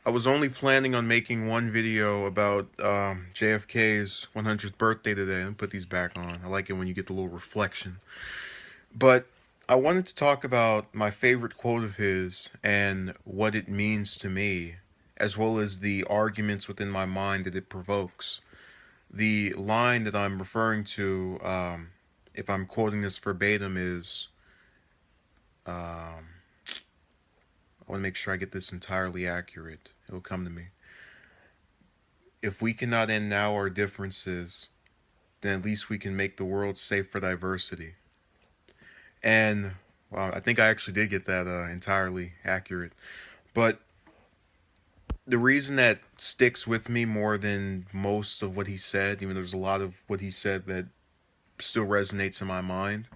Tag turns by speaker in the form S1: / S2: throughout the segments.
S1: I was only planning on making one video about JFK's 100th birthday today and put these back on. I like it when you get the little reflection. But I wanted to talk about my favorite quote of his and what it means to me, as well as the arguments within my mind that it provokes. The line that I'm referring to, if I'm quoting this verbatim, is I want to make sure I get this entirely accurate. It'll come to me. If we cannot end now our differences, then at least we can make the world safe for diversity. And well, I think I actually did get that entirely accurate. But the reason that sticks with me more than most of what he said, even though there's a lot of what he said that still resonates in my mind,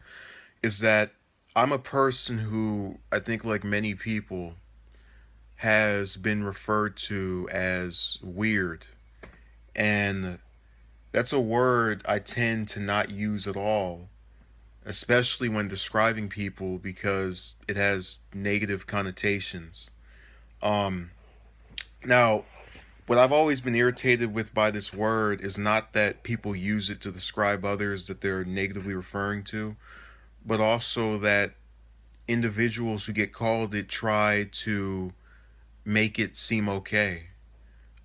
S1: is that I'm a person who I think, like many people, has been referred to as weird. And that's a word I tend to not use at all, especially when describing people because it has negative connotations. Um, Now, what I've always been irritated with by this word is not that people use it to describe others that they're negatively referring to, but also that individuals who get called it try to make it seem okay.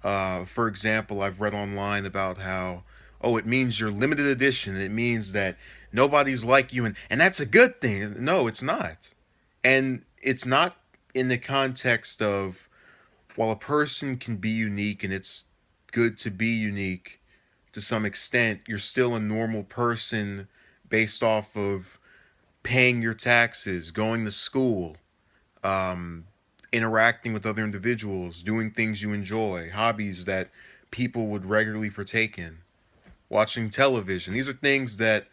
S1: For example, I've read online about how, oh, it means you're limited edition. It means that nobody's like you, and that's a good thing. No, it's not. And it's not in the context of, while a person can be unique and it's good to be unique to some extent, you're still a normal person based off of paying your taxes, going to school, um, interacting with other individuals, doing things you enjoy, hobbies that people would regularly partake in, watching television. These are things that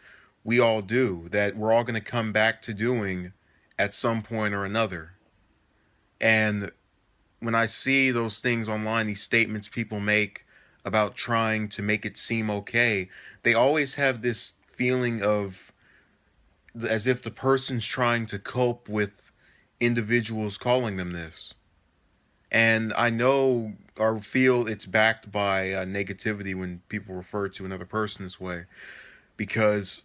S1: we all do, that we're all going to come back to doing at some point or another. And when I see those things online, these statements people make about trying to make it seem okay, they always have this feeling of as if the person's trying to cope with individuals calling them this. And I know or feel it's backed by negativity when people refer to another person this way, because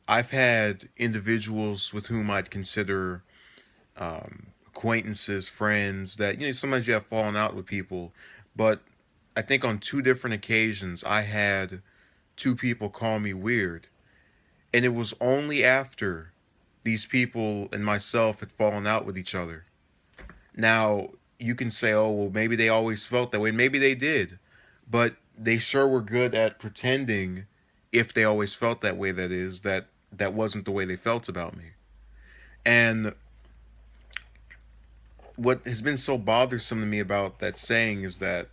S1: I've had individuals with whom I'd consider acquaintances, friends, that, sometimes you have fallen out with people, but I think on two different occasions I had two people call me weird. And it was only after these people and myself had fallen out with each other. Now, you can say, oh, well, maybe they always felt that way. Maybe they did. But they sure were good at pretending, if they always felt that way, that is, that that wasn't the way they felt about me. And what has been so bothersome to me about that saying is that,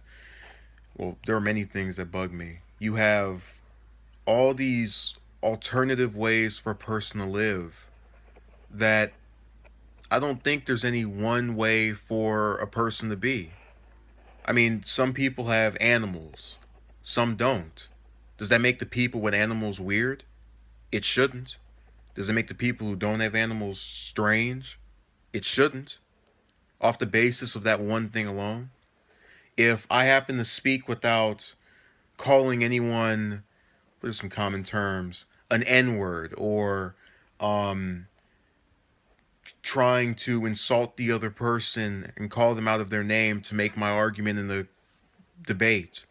S1: well, there are many things that bug me. You have all these alternative ways for a person to live that I don't think there's any one way for a person to be. I mean, some people have animals, some don't. Does that make the people with animals weird? It shouldn't. Does it make the people who don't have animals strange? It shouldn't. Off the basis of that one thing alone. If I happen to speak without calling anyone, what are some common terms, an N word, or um, trying to insult the other person and call them out of their name to make my argument in the debate,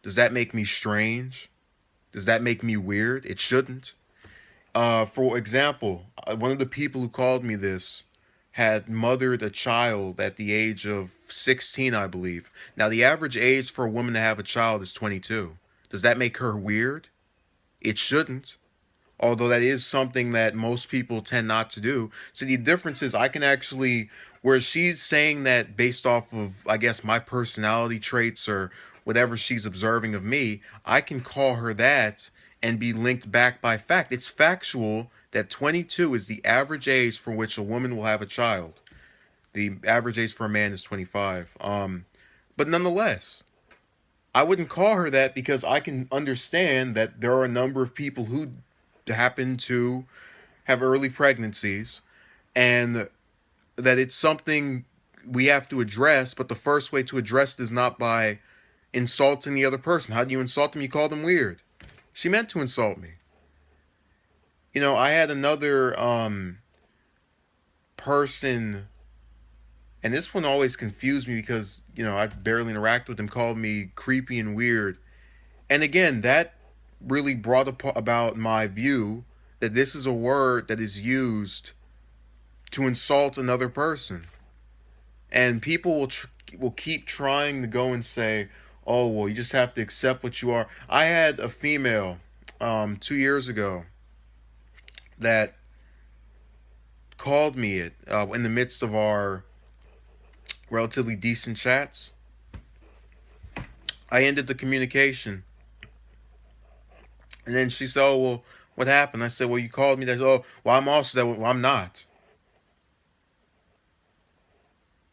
S1: does that make me strange? Does that make me weird? It shouldn't. For example, one of the people who called me this had mothered a child at the age of 16, I believe. Now, the average age for a woman to have a child is 22. Does that make her weird? It shouldn't. Although that is something that most people tend not to do. So the difference is I can actually, where she's saying that based off of, I guess, my personality traits or whatever she's observing of me, I can call her that and be linked back by fact. It's factual that 22 is the average age for which a woman will have a child. The average age for a man is 25. But nonetheless, I wouldn't call her that because I can understand that there are a number of people who happen to have early pregnancies, and that it's something we have to address, but the first way to address it is not by insulting the other person. How do you insult them? You call them weird. She meant to insult me. I had another person, and this one always confused me because, I barely interact with them, called me creepy and weird. And again, that really brought about my view that this is a word that is used to insult another person. And people will keep trying to go and say, "Oh, well, you just have to accept what you are." I had a female 2 years ago that called me it in the midst of our relatively decent chats. I ended the communication, and then she said, "Oh, well, what happened?" I said, "Well, you called me that." "Oh, well, I'm also that." "Well, I'm not."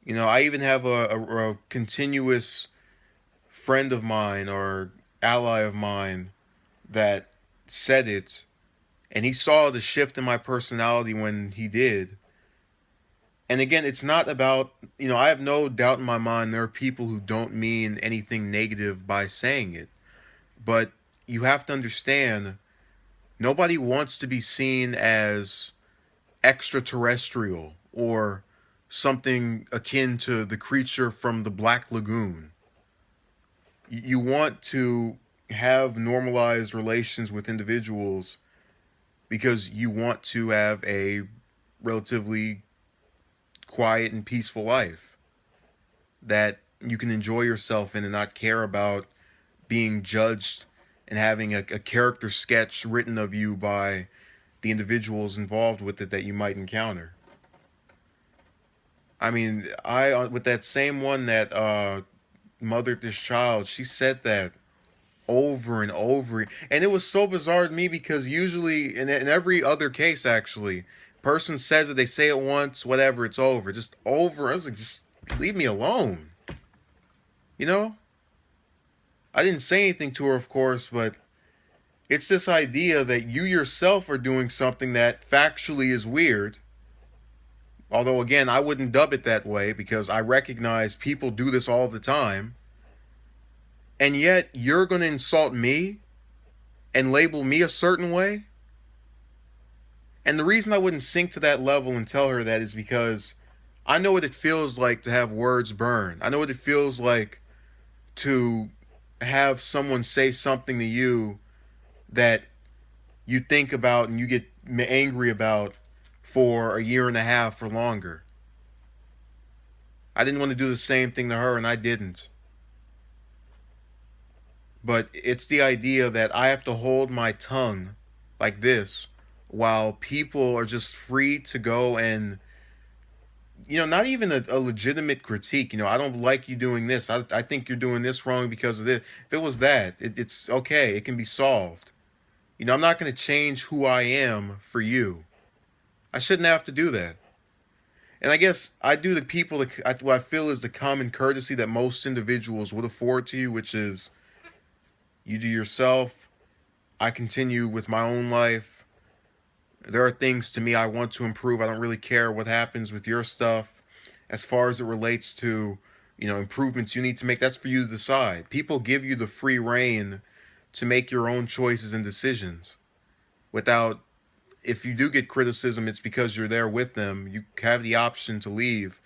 S1: I even have a continuous friend of mine or ally of mine that said it, and he saw the shift in my personality when he did. And again, it's not about, I have no doubt in my mind there are people who don't mean anything negative by saying it. But you have to understand, nobody wants to be seen as extraterrestrial or something akin to the creature from the Black Lagoon. You want to have normalized relations with individuals because you want to have a relatively quiet and peaceful life that you can enjoy yourself in and not care about being judged and having a character sketch written of you by the individuals involved with it that you might encounter. I mean, I with that same one that mothered this child, she said that over and over, and it was so bizarre to me because usually in every other case, actually, person says it, they say it once, whatever, it's over, just over. I was like, just leave me alone. You know, I didn't say anything to her, of course, but it's this idea that you yourself are doing something that factually is weird. Although, again, I wouldn't dub it that way because I recognize people do this all the time. And yet, you're going to insult me and label me a certain way? And the reason I wouldn't sink to that level and tell her that is because I know what it feels like to have words burn. I know what it feels like to have someone say something to you that you think about and you get angry about for a year and a half or longer. I didn't want to do the same thing to her, and I didn't. But it's the idea that I have to hold my tongue like this while people are just free to go and, not even a legitimate critique. I don't like you doing this. I think you're doing this wrong because of this. If it was that, it's okay. It can be solved. I'm not going to change who I am for you. I shouldn't have to do that. And I guess I do the people that what I feel is the common courtesy that most individuals would afford to you, which is you do yourself. I continue with my own life. There are things to me I want to improve. I don't really care what happens with your stuff as far as it relates to, improvements you need to make. That's for you to decide. People give you the free reign to make your own choices and decisions without, if you do get criticism, it's because you're there with them. You have the option to leave.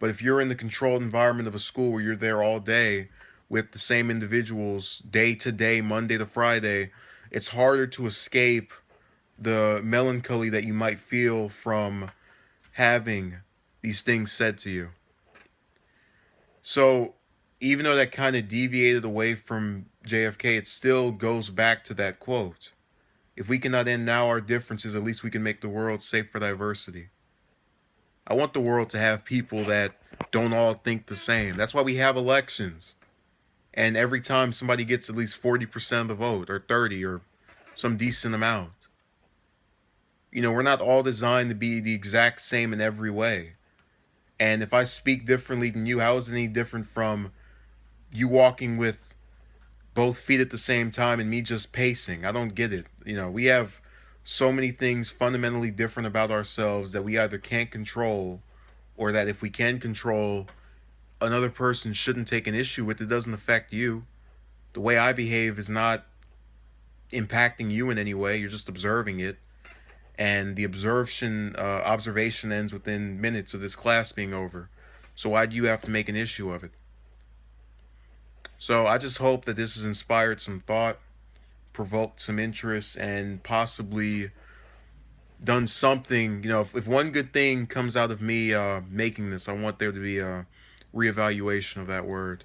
S1: But if you're in the controlled environment of a school where you're there all day with the same individuals, day to day, Monday to Friday, it's harder to escape the melancholy that you might feel from having these things said to you. So, even though that kind of deviated away from JFK, it still goes back to that quote. If we cannot end now our differences, at least we can make the world safe for diversity. I want the world to have people that don't all think the same. That's why we have elections. And every time somebody gets at least 40% of the vote, or 30, or some decent amount. We're not all designed to be the exact same in every way. And if I speak differently than you, how is it any different from you walking with both feet at the same time and me just pacing? I don't get it. We have so many things fundamentally different about ourselves that we either can't control or that if we can control, another person shouldn't take an issue with. It doesn't affect you. The way I behave is not impacting you in any way. You're just observing it, and the observation ends within minutes of this class being over. So why do you have to make an issue of it? So I just hope that this has inspired some thought, provoked some interest, and possibly done something. If one good thing comes out of me making this, I want there to be a reevaluation of that word.